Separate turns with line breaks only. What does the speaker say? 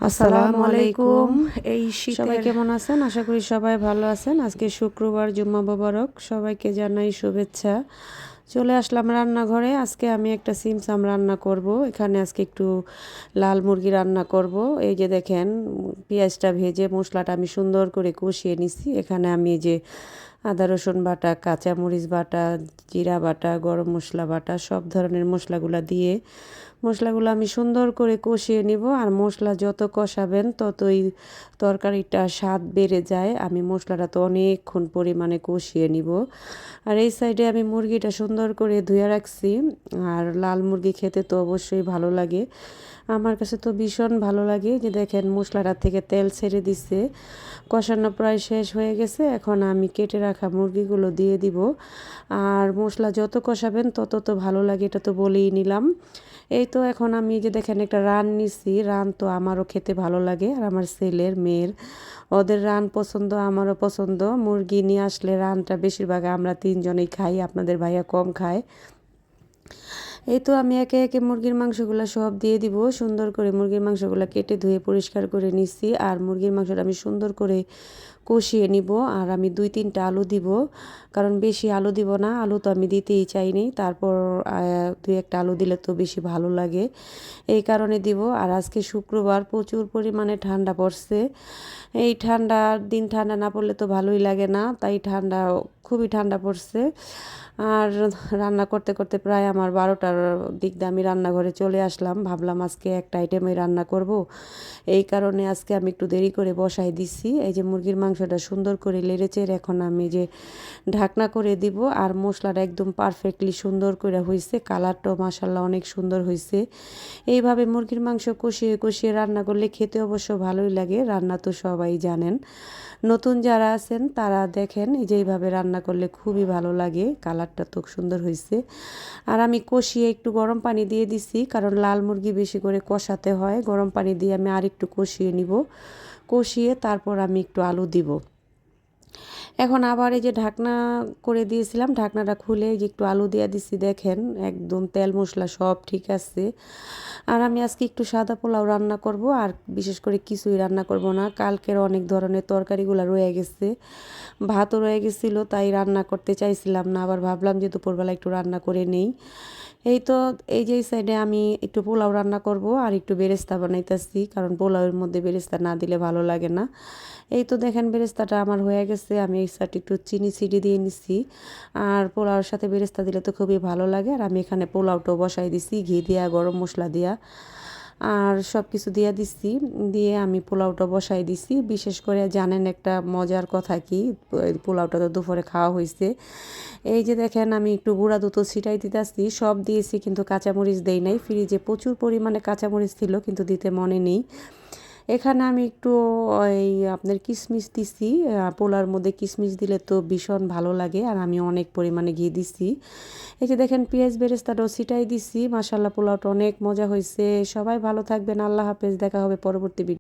আসসালামু আলাইকুম।
এই
সবাই
শীতের
কেমন আছেন? আশা করি সবাই ভালো আছেন। আজকে শুক্রবার, জুম্মা মোবারক। সবাইকে জানাই শুভেচ্ছা। চলে আসলাম রান্নাঘরে। আজকে আমি একটা সিমসাম রান্না করব। এখানে আজকে একটু লাল মুরগি রান্না করব। এই যে দেখেন, পেঁয়াজটা ভেজে মশলাটা আমি সুন্দর করে কষিয়ে নিছি। এখানে আমি এই যে আদা রসুন বাটা, কাঁচামরিচ বাটা, জিরা বাটা, গরম মশলা বাটা সব ধরনের মশলাগুলা দিয়ে মশলাগুলো আমি সুন্দর করে কষিয়ে নিব। আর মশলা যত কষাবেন ততই তরকারিটা স্বাদ বেড়ে যায়। আমি মশলাটা তো অনেকক্ষণ পরিমাণে কষিয়ে নিব। আর এই সাইডে আমি মুরগিটা সুন্দর করে ধুয়ে রাখছি। আর লাল মুরগি খেতে তো অবশ্যই ভালো লাগে। আমার কাছে তো ভীষণ ভালো লাগে। যে দেখেন মশলাটা থেকে তেল ছেড়ে দিচ্ছে, কষানো প্রায় শেষ হয়ে গেছে। এখন আমি কেটে রাখা মুরগিগুলো দিয়ে দিব। আর মশলা যত কষাবেন তত তো ভালো লাগে, এটা তো বলেই নিলাম। এই তো এখন আমি যে দেখেন একটা রান নিছি। রান তো আমারও খেতে ভালো লাগে, আর আমার ছেলের মেয়ের ওদের রান পছন্দ, আমারও পছন্দ। মুরগি নিয়ে আসলে রানটা বেশিরভাগ আমরা তিনজনেই খাই, আপনাদের ভাইয়া কম খায়। এই তো আমি একে একে মুরগির মাংসগুলো সব দিয়ে দিব। সুন্দর করে মুরগির মাংসগুলো কেটে ধুয়ে পরিষ্কার করে নিছি। আর মুরগির মাংসটা আমি সুন্দর করে কষিয়ে নিব। আর আমি 2-3টা আলু দিব, কারণ বেশি আলু দিব না, আলু তো আমি দিতেই চাইনি। তারপর 2-1টা আলু দিলে তো বেশি ভালো লাগে, এই কারণে দিব। আর আজকে শুক্রবার, প্রচুর পরিমাণে ঠান্ডা পড়ছে। এই ঠান্ডার দিন ঠান্ডা না পড়লে তো ভালোই লাগে না, তাই খুবই ঠান্ডা পড়ছে। আর রান্না করতে করতে প্রায় আমার 12টার দিক দিয়ে আমি রান্নাঘরে চলে আসলাম। ভাবলাম আজকে একটা আইটেমই রান্না করব, এই কারণে আজকে আমি একটু দেরি করে বসাই দিছি। এই যে মুরগির মাংসটা সুন্দর করে লেড়েচেড়ে এখন আমি যে ঢাকনা করে দিব। আর মশলাটা একদম পারফেক্টলি সুন্দর করে হয়েছে, কালারটাও মাশাল্লাহ অনেক সুন্দর হয়েছে। এইভাবে মুরগির মাংস কষিয়ে কষিয়ে রান্না করলে খেতে অবশ্য ভালোই লাগে। রান্না তো সবাই জানেন, নতুন যারা আছেন তারা দেখেন এই যে এইভাবে রান্না করলে খুবই ভালো লাগে। কালারটা তো সুন্দর হয়েছে। আর আমি কষিয়ে একটু গরম পানি দিয়ে দিছি, কারণ লাল মুরগি বেশি করে কষাতে হয়। গরম পানি দিয়ে আমি আর একটু কষিয়ে নিব। কষিয়ে তারপর আমি একটু আলু দিব। এখন আবার এই যে ঢাকনা করে দিয়েছিলাম, ঢাকনাটা খুলে এই যে একটু আলু দিয়ে দিছি। দেখেন একদম তেল মশলা সব ঠিক আছে। আর আমি আজকে একটু সাদা পোলাও রান্না করব, আর বিশেষ করে কিছুই রান্না করব না। কালকের অনেক ধরনের তরকারিগুলো রয়ে গেছে, ভাতও রয়ে গেছিলো, তাই রান্না করতে চাইছিলাম না। আবার ভাবলাম যে দুপুরবেলা একটু রান্না করে নেই। এই তো এই যে এই সাইডে আমি একটু পোলাও রান্না করব, আর একটু বেরেস্তা বানাইতেছি, কারণ পোলাওয়ের মধ্যে বেরেস্তা না দিলে ভালো লাগে না। এই তো দেখেন বেরেস্তাটা আমার হয়ে গেছে। আমি এই সাইডে একটু চিনি সিডি দিয়ে নিছি। আর পোলাওর সাথে বেরেস্তা দিলে তো খুবই ভালো লাগে। আর আমি এখানে পোলাওটাও বসাই দিছি, ঘি দিয়া গরম মশলা দিয়া আর সব কিছু দিয়ে দিছি। দিয়ে আমি পোলাওটা বসাই দিছি। বিশেষ করে জানেন একটা মজার কথা কি, পোলাওটা তো দুপুরে খাওয়া হয়েছে। এই যে দেখেন আমি একটু গুঁড়া দুধও ছিটাই দিতেছি, সব দিয়েছি কিন্তু কাঁচামরিচ দেই নাই। ফ্রিজে প্রচুর পরিমাণে কাঁচামরিচ ছিল, কিন্তু দিতে মনে নেই। এখানে আমি একটু ওই আপনার কিশমিশ দিছি। পোলার মধ্যে কিশমিশ দিলে তো ভীষণ ভালো লাগে। আর আমি অনেক পরিমাণে ঘি দিছি। এই যে দেখেন পেঁয়াজ বেরেস্তাটাও ছিটাই দিছি। মাশাল্লাহ পোলাওটা অনেক মজা হয়েছে। সবাই ভালো থাকবেন, আল্লাহ হাফেজ, দেখা হবে পরবর্তী ভিডিও।